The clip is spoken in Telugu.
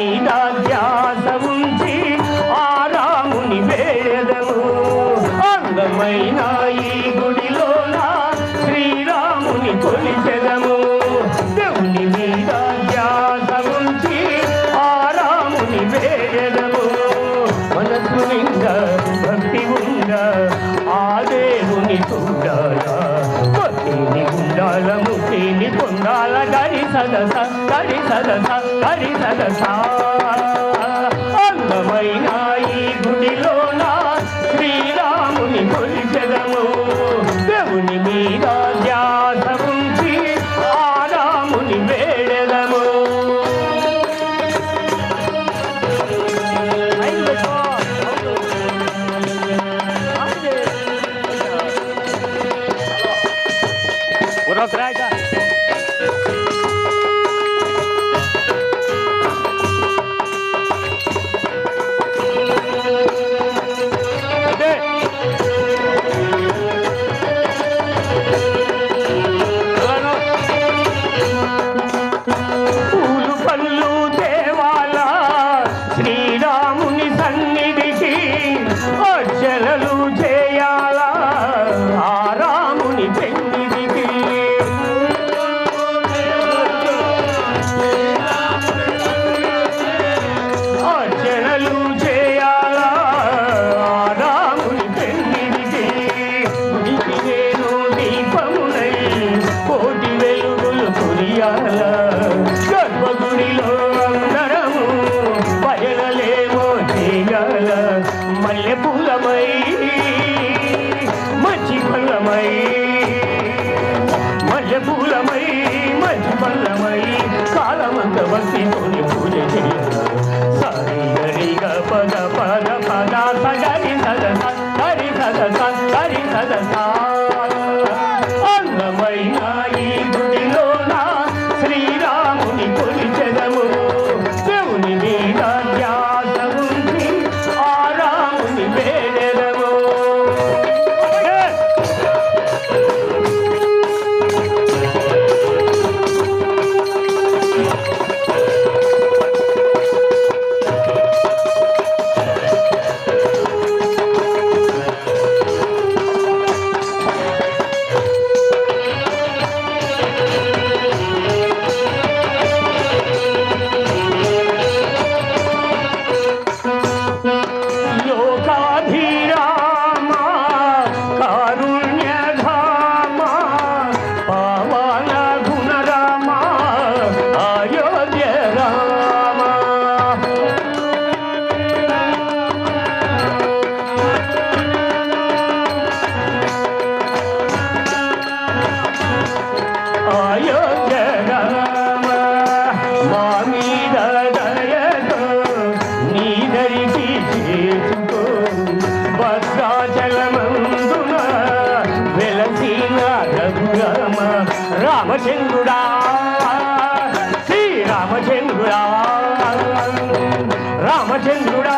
మీద ధ్యాస ఉంచి ఆ రాముని వేడెదము అందమైన ఈ గుడిలోన శ్రీరాముని కొలిచెదము దేవుని మీద ధ్యాస ఉంచి ఆ రాముని వేడెదము మనసు నిండా భక్తి ఉందా ఆ దేవుని చూడాలా భక్తిని ఉండాల ముక్తిని పొందాల గరి సదస అందమైన ఈ గుడిలోన శ్రీరాముని కొలిచెదము దేవుని మీద ధ్యాస ఉంచి ఆ రాముని వేడెదము పూలు పళ్ళు దేవాలా శ్రీరాముని సన్నిధికి అర్చనలు చేయాలా ఆ రాముని పెన్నిధికి అర్చనలు చేయాలా ఆ రాముని పెన్నిధికి గుడికి నేను దీపమునై కోటి వెలుగులు కురియాల గర్భగుడిలో అందరము పయనలేమో చేయాల మల్లె పూలమై మంచి పల్లమై మల్లె పూలమై మంచి పల్లమై కాలమంత భక్తితోని పూజ చేయాల సరి గరిగ పద పద పద సగరి సదస సరి సదస సరి సదస అందమైన ఈ గుడిలోన శ్రీరాముని కొలిచెదము దేవుని మీద ధ్యాస ఉంచి ఆ రాముని వేడెదము లోకాధిరామ కారుణ్యధామ పవన గుణరామ అయోధ్య రామ అయోధ్య రామ మా మీద దయతో నీ దరికి చేసుకో భద్రాచలమందున వెలసిన రఘురామ రామచంద్రుడా శ్రీరామచంద్రుడా రామచంద్రుడా